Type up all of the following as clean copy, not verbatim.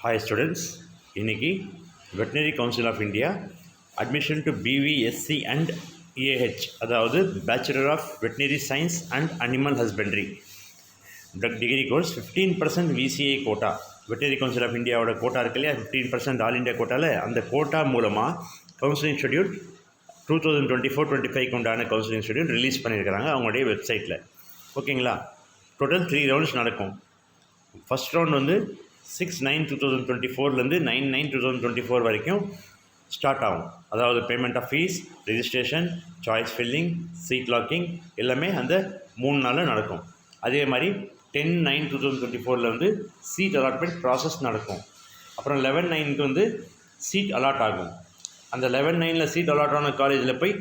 Hi students, இன்னைக்கு Veterinary Council of India admission to BVSC and EAH அதாவது Bachelor of Veterinary Science and Animal Husbandry degree course 15% VCA quota Veterinary Council of Indiaவோட quota இருக்கு இல்லையா 15% all India கோட்டாவில் அந்த quota மூலமாக counselling schedule 2024-25 உண்டான counselling schedule release பண்ணியிருக்கிறாங்க அவங்களுடைய வெப்சைட்டில். ஓகேங்களா, டோட்டல் 3 ரவுண்ட்ஸ் நடக்கும். ஃபஸ்ட் ரவுண்ட் வந்து 6/9/2024 9/9/2024 வரைக்கும் ஸ்டார்ட் ஆகும். அதாவது payment of fees, registration, choice filling, seat locking எல்லாமே அந்த 3 நாளில் நடக்கும். அதே மாதிரி 10/9/2024 வந்து சீட் அலாட்மெண்ட் ப்ராசஸ் நடக்கும். அப்புறம் 11/9 வந்து சீட் அலாட் ஆகும். அந்த 11/9 சீட் அலாட் ஆன காலேஜில் போய்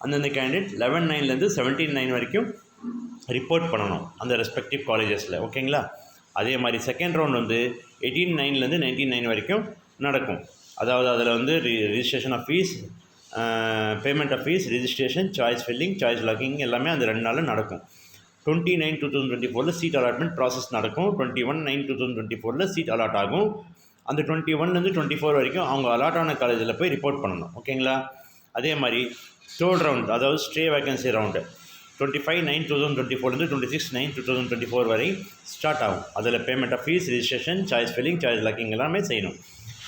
அந்தந்த கேண்டிடேட் 11/9 17/9 வரைக்கும் ரிப்போர்ட் பண்ணணும் அந்த ரெஸ்பெக்டிவ் காலேஜஸில். ஓகேங்களா, அதே மாதிரி செகண்ட் ரவுண்ட் வந்து 18/9 19/9 வரைக்கும் நடக்கும். அதாவது அதில் வந்து registration of fees, payment of fees, registration, choice filling, choice locking எல்லாமே அந்த 2 நாளில் நடக்கும். 20/9/2024 சீட் அலாட்மெண்ட் ப்ராசஸ் நடக்கும். 21/9/2024 சீட் அலாட் ஆகும். அந்த 21-24 வரைக்கும் அவங்க அலாட் ஆன காலேஜில் போய் ரிப்போர்ட் பண்ணணும். ஓகேங்களா, அதே மாதிரி தேர்ட் ரவுண்ட் அதாவது ஸ்டே வேகன்சி ரவுண்டு 25/9/2024 26/9/2024 வரை ஸ்டார்ட் ஆகும். அதில் payment of fees, registration, choice filling, choice locking எல்லாமே செய்யணும்.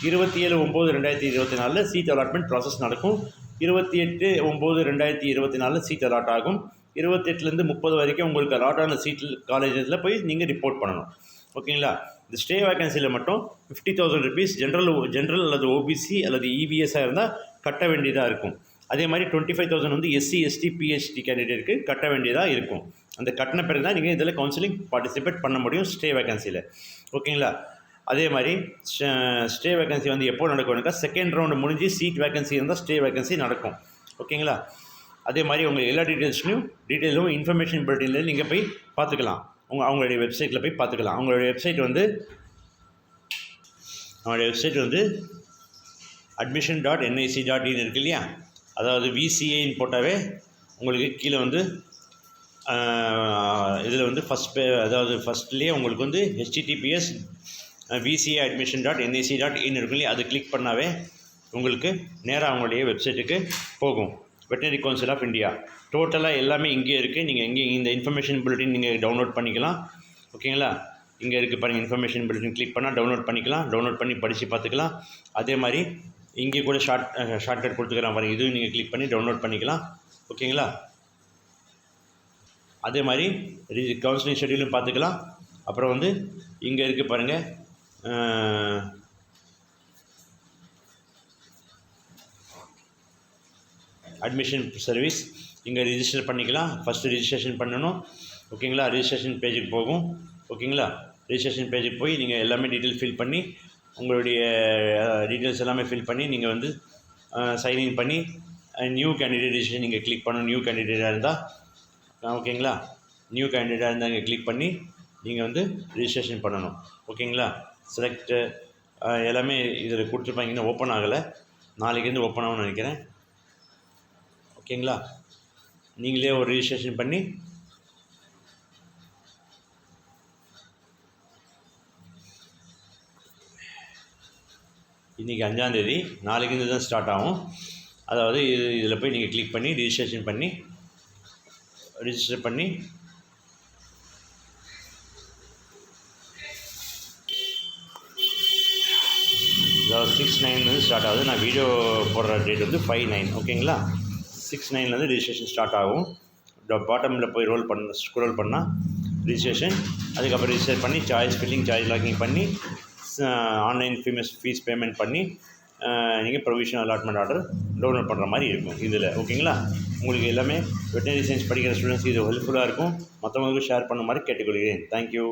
27/9/2024 சீட் அலாட்மெண்ட் ப்ராசஸ் நடக்கும். 28/9/2024 சீட் அலாட் ஆகும். 28 30 வரைக்கும் உங்களுக்கு அலாட் ஆன சீட்டில் காலேஜஸில் போய் நீங்கள் ரிப்போர்ட் பண்ணணும். ஓகேங்களா, இந்த ஸ்டே வேகன்சியில் மட்டும் 50,000 rupees ஜென்ரல் அல்லது ஓபிசி அல்லது இபிஎஸ்ஸாக இருந்தால் கட்ட வேண்டியதாக இருக்கும். அதே மாதிரி 25,000 வந்து எஸ்சி எஸ்டி பிஹெச்டி கேண்டிடேட்டுக்கு கட்ட வேண்டியதாக இருக்கும். அந்த கட்டின பிறகு தான் நீங்கள் இதில் கவுன்சிலிங் பார்ட்டிசிபேட் பண்ண முடியும் ஸ்டே வேகன்சியில். ஓகேங்களா, அதே மாதிரி ஸ்டே வேகன்சி வந்து எப்போ நடக்கும்னாக்கா செகண்ட் ரவுண்டு முடிஞ்சு சீட் வேகன்சி இருந்தால் ஸ்டே வேகன்சி நடக்கும். ஓகேங்களா, அதே மாதிரி உங்கள் எல்லா டீட்டெயிலும் இன்ஃபர்மேஷன் புல்லட்டினில் நீங்கள் போய் பார்த்துக்கலாம். அவங்களுடைய வெப்சைட்டில் போய் பார்த்துக்கலாம். அவங்களுடைய வெப்சைட் வந்து admission.nic.in இருக்கு இல்லையா, அதாவது விசிஏன்னு போட்டாவே உங்களுக்கு கீழே வந்து இதில் வந்து ஃபஸ்ட்லேயே உங்களுக்கு வந்து https vcaadmission.nic.in இருக்கு இல்லையா, அது கிளிக் பண்ணாவே உங்களுக்கு நேராக அவங்களுடைய வெப்சைட்டுக்கு போகும். வெட்டனரி கவுன்சில் ஆஃப் இந்தியா டோட்டலாக எல்லாமே இங்கே இருக்குது. நீங்கள் இந்த இன்ஃபர்மேஷன் புல்லட்டின் நீங்கள் டவுன்லோட் பண்ணிக்கலாம். ஓகேங்களா, இங்கே இருக்குது பாருங்கள், இன்ஃபர்மேஷன் புல்லட்டின் கிளிக் பண்ணால் டவுன்லோட் பண்ணிக்கலாம். டவுன்லோட் பண்ணி படித்து பார்த்துக்கலாம். அதே மாதிரி இங்கே கூட ஷார்ட்கட் கொடுத்துக்கிறேன் பாருங்கள், இதுவும் நீங்கள் கிளிக் பண்ணி டவுன்லோட் பண்ணிக்கலாம். ஓகேங்களா, அதே மாதிரி கவுன்சிலிங் ஷெட்யூலும் பார்த்துக்கலாம். அப்புறம் வந்து இங்கே இருக்குது பாருங்கள், அட்மிஷன் சர்வீஸ் இங்கே ரிஜிஸ்டர் பண்ணிக்கலாம். ஃபஸ்ட்டு ரிஜிஸ்ட்ரேஷன் பண்ணணும். ஓகேங்களா, ரிஜிஸ்ட்ரேஷன் பேஜுக்கு போகும். ஓகேங்களா, ரிஜிஸ்ட்ரேஷன் பேஜுக்கு போய் நீங்கள் எல்லாமே டீட்டெயில் ஃபில் பண்ணி உங்களுடைய டீட்டெயில்ஸ் எல்லாமே ஃபில் பண்ணி நீங்கள் வந்து சைன்இன் பண்ணி நியூ கேண்டிடேட் ரிஜிஸ்ட்ரேஷன் நீங்கள் கிளிக் பண்ணணும். நியூ கேண்டிடேட்டாக இருந்தால் ஓகேங்களா, நியூ கேண்டிடேட்டாக இருந்தால் இங்கே கிளிக் பண்ணி நீங்கள் வந்து ரிஜிஸ்ட்ரேஷன் பண்ணணும். ஓகேங்களா, செலக்ட் எல்லாமே இதில் கொடுத்துருப்பாங்க. இன்னும் ஓப்பன் ஆகலை, நாளைக்கு ஓப்பன் ஆகும்னு நினைக்கிறேன். ஓகேங்களா, நீங்களே ஒரு ரிஜிஸ்ட்ரேஷன் பண்ணி இன்றைக்கி 5ஆம் தேதி, நாளைக்கு தான் ஸ்டார்ட் ஆகும். அதாவது இதில் போய் நீங்கள் கிளிக் பண்ணி ரிஜிஸ்டர் பண்ணி அதாவது 6/9 ஸ்டார்ட் ஆகுது. நான் வீடியோ போடுற டேட் வந்து 5/9. ஓகேங்களா, 6/9 ரிஜிஸ்ட்ரேஷன் ஸ்டார்ட் ஆகும். பாட்டமில் போய் ஸ்க்ரோல் பண்ணால் ரிஜிஸ்ட்ரேஷன், அதுக்கப்புறம் ரிஜிஸ்டர் பண்ணி சாய்ஸ் ஃபில்லிங், சாய்ஸ் லாக்கிங் பண்ணி ஆன்லைன் ஃபீஸ் பேமெண்ட் பண்ணி நீங்கள் ப்ரொவிஷனல் அலாட்மெண்ட் ஆர்டர் டவுன்லோட் பண்ணுற மாதிரி இருக்கும் இதில். ஓகேங்களா, உங்களுக்கு எல்லாமே வெட்டனரி சயின்ஸ் படிக்கிற ஸ்டூடெண்ட்ஸ்க்கு இது ஹெல்ப்ஃபுல்லாக இருக்கும். மற்றவங்களுக்கும் ஷேர் பண்ண மாதிரி கேட்டுக்கொள்கிறேன். தேங்க்யூ.